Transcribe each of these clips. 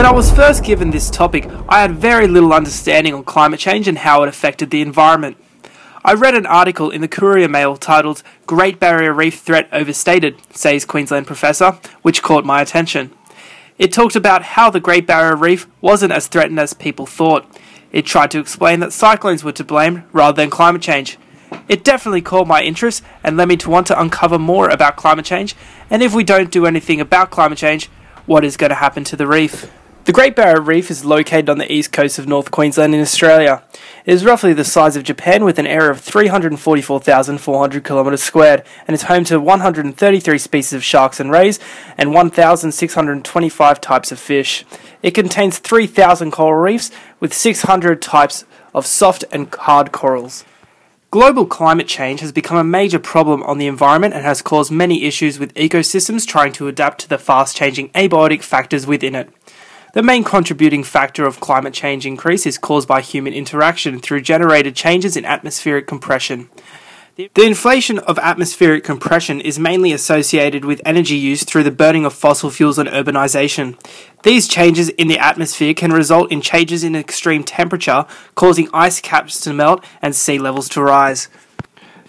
When I was first given this topic, I had very little understanding on climate change and how it affected the environment. I read an article in the Courier Mail titled "Great Barrier Reef Threat Overstated," says Queensland professor, which caught my attention. It talked about how the Great Barrier Reef wasn't as threatened as people thought. It tried to explain that cyclones were to blame rather than climate change. It definitely caught my interest and led me to want to uncover more about climate change, and if we don't do anything about climate change, what is going to happen to the reef? The Great Barrier Reef is located on the east coast of North Queensland in Australia. It is roughly the size of Japan with an area of 344,400 kilometres squared and is home to 133 species of sharks and rays and 1,625 types of fish. It contains 3,000 coral reefs with 600 types of soft and hard corals. Global climate change has become a major problem on the environment and has caused many issues with ecosystems trying to adapt to the fast-changing abiotic factors within it. The main contributing factor of climate change increase is caused by human interaction through generated changes in atmospheric compression. The inflation of atmospheric compression is mainly associated with energy use through the burning of fossil fuels and urbanization. These changes in the atmosphere can result in changes in extreme temperature, causing ice caps to melt and sea levels to rise.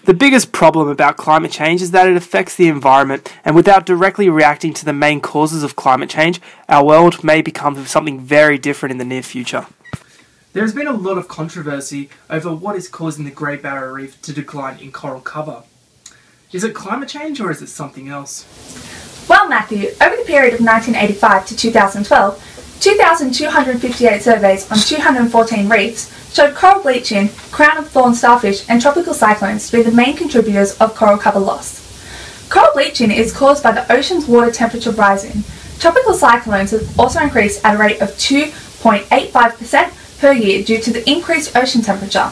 The biggest problem about climate change is that it affects the environment, and without directly reacting to the main causes of climate change, our world may become something very different in the near future. There has been a lot of controversy over what is causing the Great Barrier Reef to decline in coral cover. Is it climate change or is it something else? Well, Matthew, over the period of 1985 to 2012, 2,258 surveys on 214 reefs showed coral bleaching, crown-of-thorns starfish and tropical cyclones to be the main contributors of coral cover loss. Coral bleaching is caused by the ocean's water temperature rising. Tropical cyclones have also increased at a rate of 2.85% per year due to the increased ocean temperature,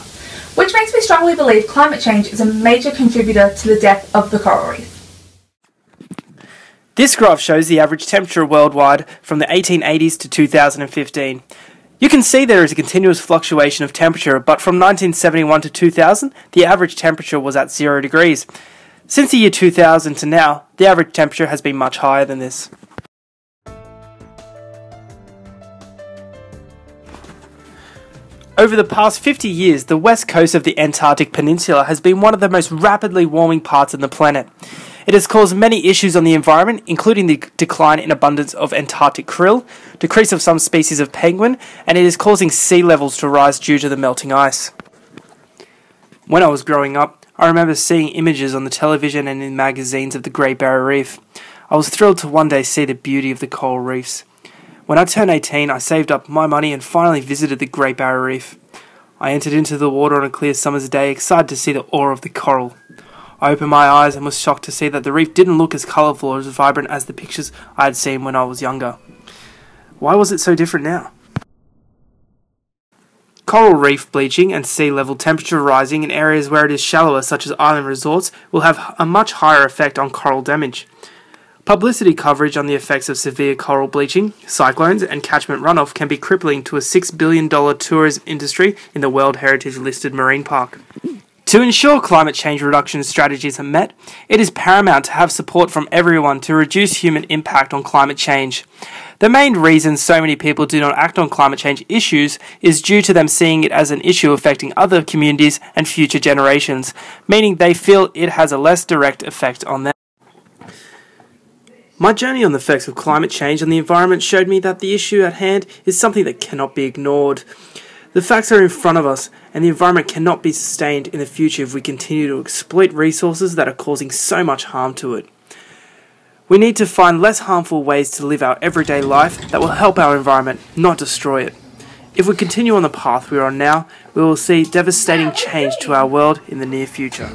which makes me strongly believe climate change is a major contributor to the death of the coral reef. This graph shows the average temperature worldwide from the 1880s to 2015. You can see there is a continuous fluctuation of temperature, but from 1971 to 2000, the average temperature was at 0 degrees. Since the year 2000 to now, the average temperature has been much higher than this. Over the past 50 years, the west coast of the Antarctic Peninsula has been one of the most rapidly warming parts on the planet. It has caused many issues on the environment, including the decline in abundance of Antarctic krill, decrease of some species of penguin, and it is causing sea levels to rise due to the melting ice. When I was growing up, I remember seeing images on the television and in magazines of the Great Barrier Reef. I was thrilled to one day see the beauty of the coral reefs. When I turned 18, I saved up my money and finally visited the Great Barrier Reef. I entered into the water on a clear summer's day, excited to see the awe of the coral. I opened my eyes and was shocked to see that the reef didn't look as colourful or as vibrant as the pictures I had seen when I was younger. Why was it so different now? Coral reef bleaching and sea level temperature rising in areas where it is shallower, such as island resorts, will have a much higher effect on coral damage. Publicity coverage on the effects of severe coral bleaching, cyclones and catchment runoff can be crippling to a $6 billion tourism industry in the World Heritage listed marine park. To ensure climate change reduction strategies are met, it is paramount to have support from everyone to reduce human impact on climate change. The main reason so many people do not act on climate change issues is due to them seeing it as an issue affecting other communities and future generations, meaning they feel it has a less direct effect on them. My journey on the effects of climate change on the environment showed me that the issue at hand is something that cannot be ignored. The facts are in front of us, and the environment cannot be sustained in the future if we continue to exploit resources that are causing so much harm to it. We need to find less harmful ways to live our everyday life that will help our environment, not destroy it. If we continue on the path we are on now, we will see devastating change to our world in the near future.